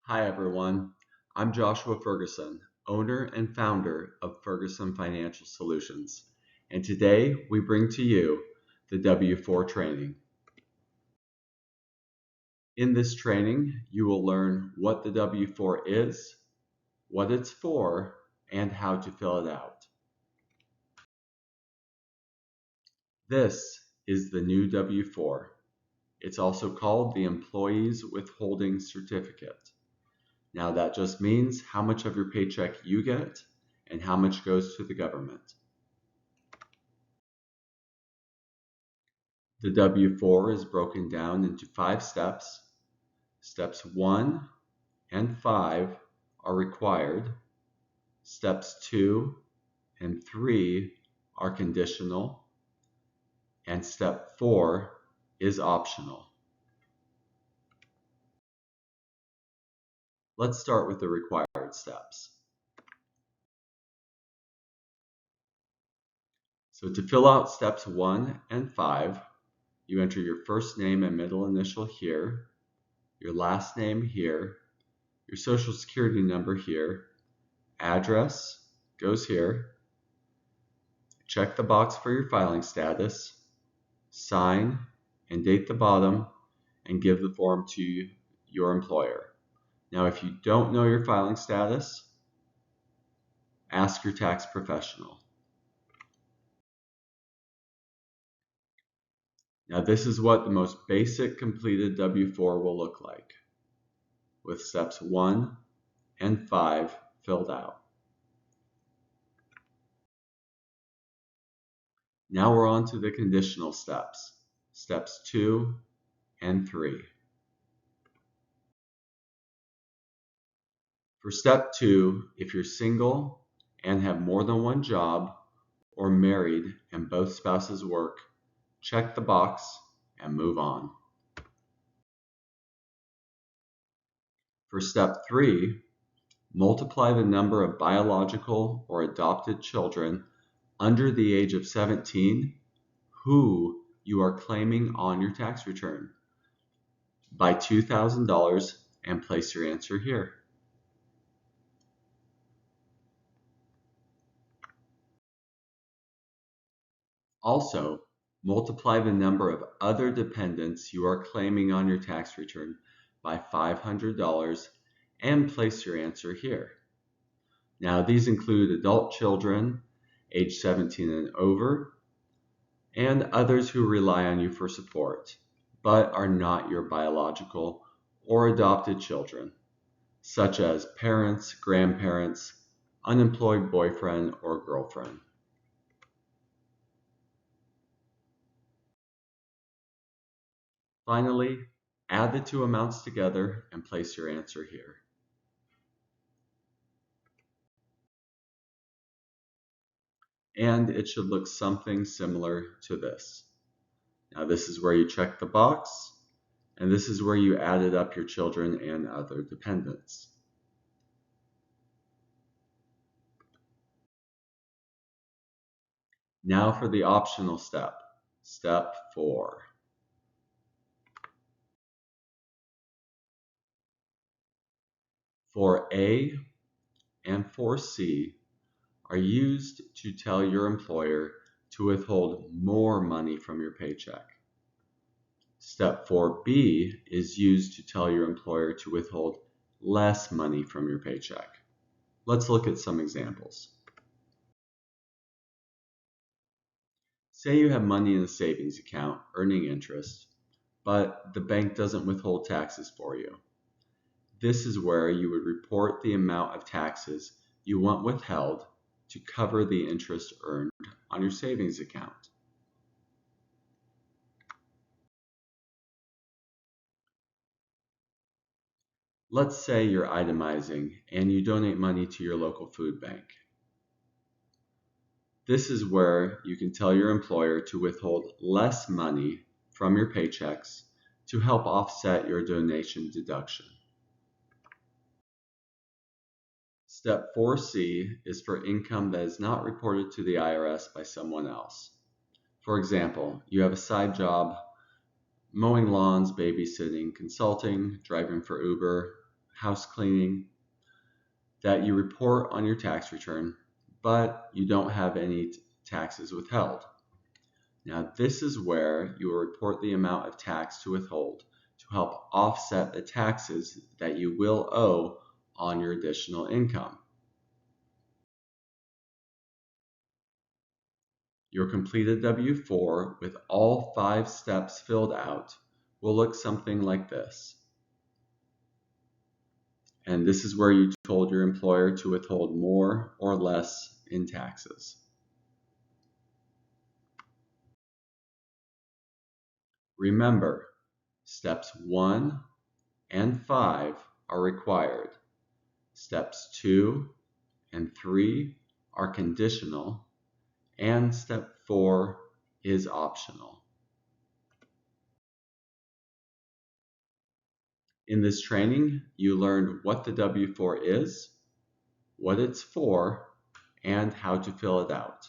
Hi everyone, I'm Joshua Ferguson, owner and founder of Ferguson Financial Solutions, and today we bring to you the W-4 training. In this training, you will learn what the W-4 is, what it's for, and how to fill it out. This is the new W-4. It's also called the Employees Withholding Certificate. Now that just means how much of your paycheck you get and how much goes to the government. The W-4 is broken down into 5 steps. Steps 1 and 5 are required. Steps 2 and 3 are conditional. And step 4 is optional. Let's start with the required steps. So to fill out steps 1 and 5, you enter your first name and middle initial here, your last name here, your social security number here, address goes here, check the box for your filing status, sign and date the bottom, and give the form to your employer. Now, if you don't know your filing status, ask your tax professional. Now, this is what the most basic completed W-4 will look like, with steps 1 and 5 filled out. Now we're on to the conditional steps, steps 2 and 3. For step 2, if you're single and have more than one job, or married and both spouses work, check the box and move on. For step 3, multiply the number of biological or adopted children under the age of 17 who you are claiming on your tax return by $2,000 and place your answer here. Also, multiply the number of other dependents you are claiming on your tax return by $500 and place your answer here. Now, these include adult children age 17 and over, and others who rely on you for support, but are not your biological or adopted children, such as parents, grandparents, unemployed boyfriend or girlfriend. Finally, add the two amounts together and place your answer here. And it should look something similar to this. Now this is where you check the box, and this is where you added up your children and other dependents. Now for the optional step, step 4. For A and 4C are used to tell your employer to withhold more money from your paycheck. Step 4B is used to tell your employer to withhold less money from your paycheck. Let's look at some examples. Say you have money in a savings account earning interest, but the bank doesn't withhold taxes for you. This is where you would report the amount of taxes you want withheld to cover the interest earned on your savings account. Let's say you're itemizing and you donate money to your local food bank. This is where you can tell your employer to withhold less money from your paychecks to help offset your donation deduction. Step 4C is for income that is not reported to the IRS by someone else. For example, you have a side job, mowing lawns, babysitting, consulting, driving for Uber, house cleaning, that you report on your tax return, but you don't have any taxes withheld. Now, this is where you will report the amount of tax to withhold to help offset the taxes that you will owe on your additional income. Your completed W-4 with all 5 steps filled out will look something like this. And this is where you told your employer to withhold more or less in taxes. Remember, steps 1 and 5 are required. Steps 2 and 3 are conditional, and step 4 is optional. In this training, you learned what the W-4 is, what it's for, and how to fill it out.